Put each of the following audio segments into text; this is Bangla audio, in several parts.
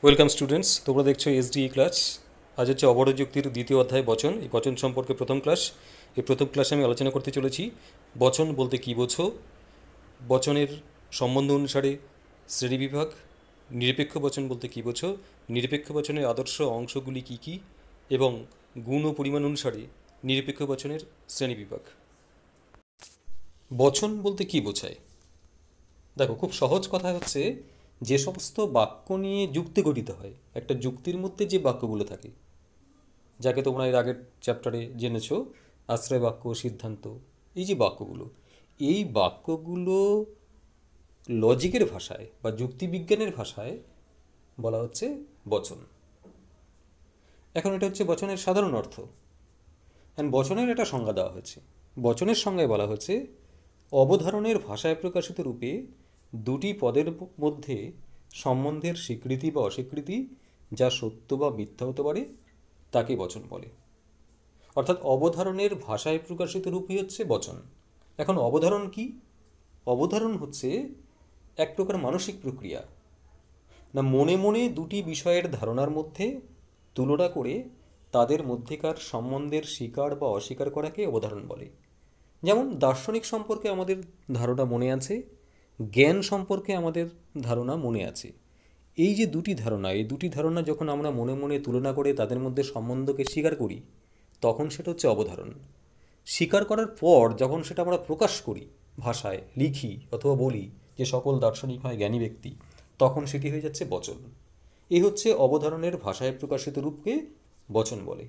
ওয়েলকাম স্টুডেন্টস, তোমরা দেখছো এসডিই ক্লাস। আজ হচ্ছে অবরোধ যুক্তির দ্বিতীয় অধ্যায় বচন। এই বচন সম্পর্কে প্রথম ক্লাস। এই প্রথম ক্লাসে আমি আলোচনা করতে চলেছি বচন বলতে কী বোঝো, বচনের সম্বন্ধ অনুসারে শ্রেণীবিভাগ, নিরপেক্ষ বচন বলতে কী বোঝো, নিরপেক্ষ বচনের আদর্শ অংশগুলি কী কী, এবং গুণ ও পরিমাণ অনুসারে নিরপেক্ষ বচনের শ্রেণীবিভাগ। বচন বলতে কী বোঝায়? দেখো, খুব সহজ কথা হচ্ছে যে সমস্ত বাক্য নিয়ে যুক্তি গঠিত হয়, একটা যুক্তির মধ্যে যে বাক্যগুলো থাকে, যাকে তোমরা এর আগের চ্যাপ্টারে জেনেছো, আশ্রয় বাক্য, সিদ্ধান্ত, এই যে বাক্যগুলো, এই বাক্যগুলো লজিকের ভাষায় বা যুক্তিবিজ্ঞানের ভাষায় বলা হচ্ছে বচন। এখন এটা হচ্ছে বচনের সাধারণ অর্থ। বচনের একটা সংজ্ঞা দেওয়া হয়েছে। বচনের সংজ্ঞায় বলা হচ্ছে অবধারণের ভাষায় প্রকাশিত রূপে দুটি পদের মধ্যে সম্বন্ধের স্বীকৃতি বা অস্বীকৃতি, যা সত্য বা মিথ্যা হতে পারে, তাকে বচন বলে। অর্থাৎ অবধারণের ভাষায় প্রকাশিত রূপই হচ্ছে বচন। এখন অবধারণ কি? অবধারণ হচ্ছে এক প্রকার মানসিক প্রক্রিয়া, না মনে মনে দুটি বিষয়ের ধারণার মধ্যে তুলনা করে তাদের মধ্যেকার সম্বন্ধের স্বীকার বা অস্বীকার করাকে অবধারণ বলে। যেমন দার্শনিক সম্পর্কে আমাদের ধারণা মনে আছে, জ্ঞান সম্পর্কে আমাদের ধারণা মনে আছে। এই যে দুটি ধারণা, এই দুটি ধারণা যখন আমরা মনে মনে তুলনা করে তাদের মধ্যে সম্বন্ধকে স্বীকার করি, তখন সেটা হচ্ছে অবধারণ। স্বীকার করার পর যখন সেটা আমরা প্রকাশ করি, ভাষায় লিখি অথবা বলি যে সকল দার্শনিক হয় জ্ঞানী ব্যক্তি, তখন সেটি হয়ে যাচ্ছে বচন। এই হচ্ছে অবধারণের ভাষায় প্রকাশিত রূপকে বচন বলে।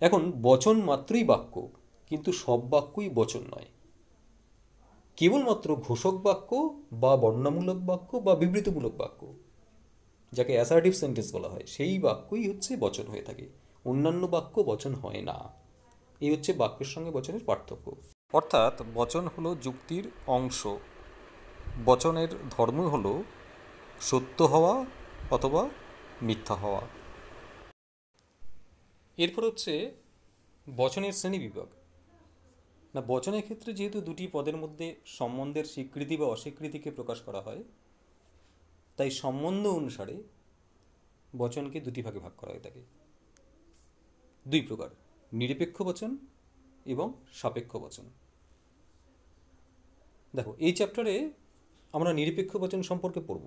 এখন বচন মাত্রই বাক্য, কিন্তু সব বাক্যই বচন নয়। কেবলমাত্র ঘোষক বাক্য বা বর্ণনামূলক বাক্য বা বিবৃতিমূলক বাক্য, যাকে অ্যাসার্টিভ সেন্টেন্স বলা হয়, সেই বাক্যই হচ্ছে বচন হয়ে থাকে। অন্যান্য বাক্য বচন হয় না। এই হচ্ছে বাক্যের সঙ্গে বচনের পার্থক্য। অর্থাৎ বচন হলো যুক্তির অংশ। বচনের ধর্ম হলো সত্য হওয়া অথবা মিথ্যা হওয়া। এরপর হচ্ছে বচনের শ্রেণীবিভাগ। না, বচনের ক্ষেত্রে যেহেতু দুটি পদের মধ্যে সম্বন্ধের স্বীকৃতি বা অস্বীকৃতিকে প্রকাশ করা হয়, তাই সম্বন্ধ অনুসারে বচনকে দুটি ভাগে ভাগ করা হয়ে থাকে। দুই প্রকার: নিরপেক্ষ বচন এবং সাপেক্ষ বচন। দেখো, এই চ্যাপ্টারে আমরা নিরপেক্ষ বচন সম্পর্কে পড়ব।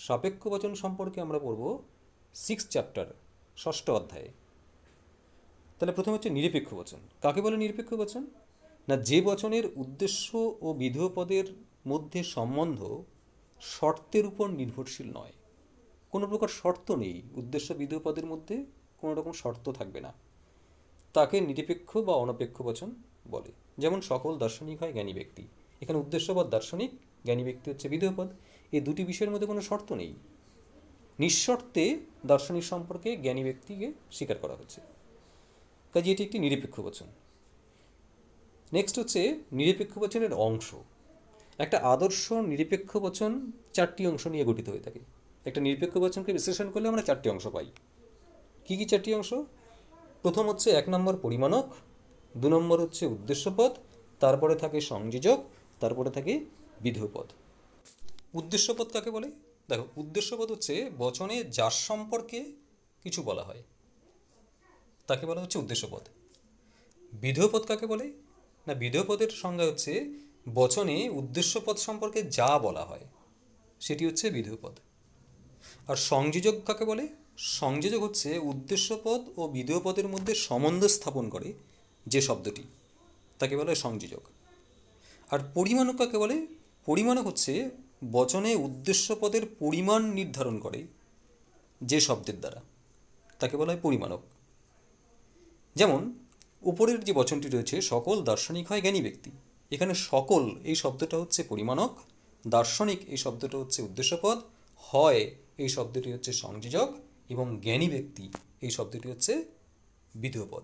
সাপেক্ষ বচন সম্পর্কে আমরা পড়ব 6th চ্যাপ্টার, 6ষ্ঠ অধ্যায়ে। তাহলে প্রথমে হচ্ছে নিরপেক্ষ বচন। কাকে বলে নিরপেক্ষ বচন? না, যে বচনের উদ্দেশ্য ও বিধেয় পদের মধ্যে সম্বন্ধ শর্তের উপর নির্ভরশীল নয়। কোনো প্রকার শর্ত নেই, উদ্দেশ্য বিধেয় পদের মধ্যে কোনো রকম শর্ত থাকবে না, তাকে নিরপেক্ষ বা অনপেক্ষ বচন বলে। যেমন সকল দার্শনিক হয় জ্ঞানী ব্যক্তি, এখানে উদ্দেশ্যপদ দার্শনিক, জ্ঞানী ব্যক্তি হচ্ছে বিধেয় পদ। এই দুটি বিষয়ের মধ্যে কোনো শর্ত নেই, নিঃশর্তে দার্শনিক সম্পর্কে জ্ঞানী ব্যক্তিকে স্বীকার করা হচ্ছে, কাজে এটি একটি নিরপেক্ষ বচন। নেক্সট হচ্ছে নিরপেক্ষ বচনের অংশ। একটা আদর্শ নিরপেক্ষ বচন 4টি অংশ নিয়ে গঠিত হয়ে থাকে। একটা নিরপেক্ষ বচনকে বিশ্লেষণ করলে আমরা 4টি অংশ পাই। কী কী 4টি অংশ? প্রথম হচ্ছে 1 নম্বর পরিমাণক, 2 নম্বর হচ্ছে উদ্দেশ্যপদ, তারপরে থাকে সংযোজক, তারপরে থাকে বিধেয় পদ। উদ্দেশ্যপদ কাকে বলে? দেখো, উদ্দেশ্যপদ হচ্ছে বচনে যার সম্পর্কে কিছু বলা হয়, তাকে বলা হচ্ছে উদ্দেশ্যপদ। বিধেয় পদ কাকে বলে? না, বিধেয় পদের সংজ্ঞা হচ্ছে বচনে উদ্দেশ্যপদ সম্পর্কে যা বলা হয় সেটি হচ্ছে বিধেয় পদ। আর সংযোজক কাকে বলে? সংযোজক হচ্ছে উদ্দেশ্যপদ ও বিধেয় পদের মধ্যে সম্বন্ধ স্থাপন করে যে শব্দটি, তাকে বলে সংযোজক। আর পরিমাণক কাকে বলে? পরিমাণক হচ্ছে বচনে উদ্দেশ্যপদের পরিমাণ নির্ধারণ করে যে শব্দের দ্বারা, তাকে বলা হয় পরিমাণক। যেমন উপরের যে বচনটি রয়েছে, সকল দার্শনিক হয় জ্ঞানী ব্যক্তি, এখানে সকল এই শব্দটা হচ্ছে পরিমাণক, দার্শনিক এই শব্দটা হচ্ছে উদ্দেশ্যপদ, হয় এই শব্দটি হচ্ছে সংযোজক, এবং জ্ঞানী ব্যক্তি এই শব্দটি হচ্ছে বিধেয় পদ।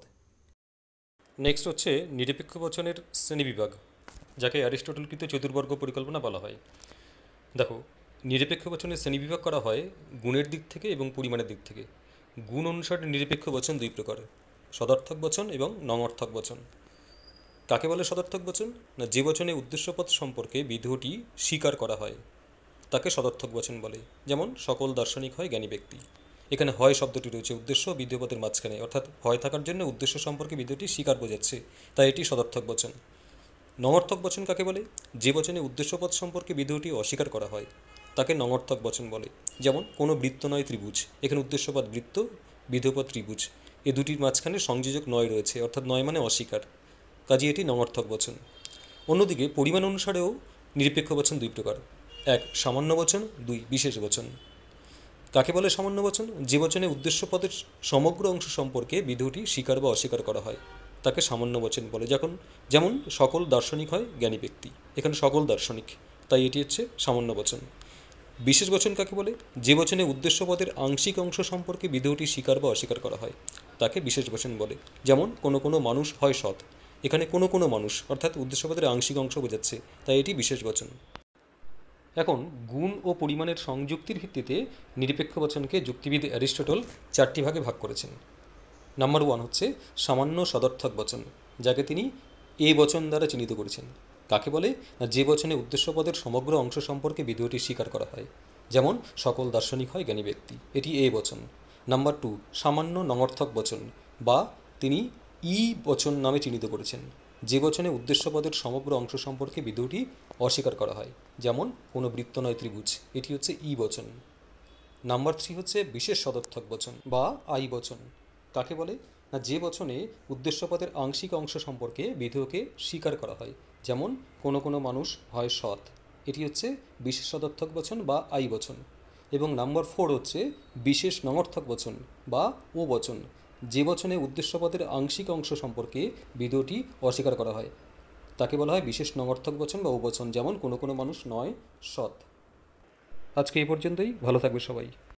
নেক্সট হচ্ছে নিরপেক্ষ বচনের শ্রেণীবিভাগ, যাকে অ্যারিস্টটলকৃত চতুর্বর্গ পরিকল্পনা বলা হয়। দেখো, নিরপেক্ষ বচনের শ্রেণীবিভাগ করা হয় গুণের দিক থেকে এবং পরিমাণের দিক থেকে। গুণ অনুসারে নিরপেক্ষ বচন দুই প্রকার: সদর্থক বচন এবং নঙর্থক বচন। কাকে বলে সদর্থক বচন? না, যে বচনে উদ্দেশ্যপদ সম্পর্কে বিধেয়টি স্বীকার করা হয় তাকে সদর্থক বচন বলে। যেমন সকল দার্শনিক হয় জ্ঞানী ব্যক্তি। এখানে হয় শব্দটি রয়েছে উদ্দেশ্য ও বিধেয় পদের মাঝখানে, অর্থাৎ হয় থাকার জন্য উদ্দেশ্য সম্পর্কে বিধেয়টি স্বীকার বোঝাচ্ছে, তাই এটি সদর্থক বচন। নঙর্থক বচন কাকে বলে? যে বচনে উদ্দেশ্যপদ সম্পর্কে বিধেয়টি অস্বীকার করা হয় তাকে নঙর্থক বচন বলে। যেমন কোনো বৃত্ত নয় ত্রিভুজ, এখানে উদ্দেশ্যপদ বৃত্ত, বিধেয়পদ ত্রিভুজ, এ দুটির মাঝখানে সংযোজক নয় রয়েছে, অর্থাৎ নয় মানে অস্বীকার, কাজে এটি নঙর্থক বচন। অন্যদিকে পরিমাণ অনুসারেও নিরপেক্ষ বচন দুই প্রকার, এক সামান্য বচন, দুই বিশেষ বচন। কাকে বলে সামান্য বচন? যে বচনে উদ্দেশ্য পদের সমগ্র অংশ সম্পর্কে বিধেয়টি স্বীকার বা অস্বীকার করা হয় তাকে সামান্য বচন বলে। যেমন সকল দার্শনিক হয় জ্ঞানী ব্যক্তি, এখানে সকল দার্শনিক, তাই এটি হচ্ছে সামান্য বচন। বিশেষ বচন কাকে বলে? যে বচনে উদ্দেশ্য পদের আংশিক অংশ সম্পর্কে বিধেয়টি স্বীকার বা অস্বীকার করা হয় তাকে বিশেষ বচন বলে। যেমন কোনো কোনো মানুষ হয় সৎ, এখানে কোনো কোনো মানুষ অর্থাৎ উদ্দেশ্য পদের আংশিক অংশ বোঝাচ্ছে, তাই এটি বিশেষ বচন। এখন গুণ ও পরিমাণের সংযুক্তির ভিত্তিতে নিরপেক্ষ বচনকে যুক্তিবিদ অ্যারিস্টটল চারটি ভাগে ভাগ করেছেন। নাম্বার 1 হচ্ছে সামান্য সদর্থক বচন, যাকে তিনি এ বচন দ্বারা চিহ্নিত করেছেন। কাকে বলে? না, যে বচনে উদ্দেশ্য পদের সমগ্র অংশ সম্পর্কে বিধেয়টি স্বীকার করা হয়, যেমন সকল দার্শনিক হয় জ্ঞানী ব্যক্তি, এটি এ বচন। নাম্বার 2 সামান্য নঙর্থক বচন, বা তিনি ই বচন নামে চিহ্নিত করেছেন, যে বচনে উদ্দেশ্য পদের সমগ্র অংশ সম্পর্কে বিধেয়টি অস্বীকার করা হয়, যেমন কোনো বৃত্ত নয় ত্রিভুজ, এটি হচ্ছে ই বচন। নাম্বার 3 হচ্ছে বিশেষ সদর্থক বচন বা আই বচন। কাকে বলে? না, যে বচনে উদ্দেশ্য পদের আংশিক অংশ সম্পর্কে বিধেয়কে স্বীকার করা হয়, যেমন কোনো কোনো মানুষ হয় সৎ, এটি হচ্ছে বিশেষ সদর্থক বচন বা আই বচন। এবং নাম্বার 4 হচ্ছে বিশেষ নঙর্থক বচন বা ও বচন, যে বচনে উদ্দেশ্য পদের আংশিক অংশ সম্পর্কে বিধেয়টি অস্বীকার করা হয় তাকে বলা হয় বিশেষ নঙর্থক বচন বা ও বচন, যেমন কোনো কোনো মানুষ নয় সৎ। আজকে এই পর্যন্তই, ভালো থাকবে সবাই।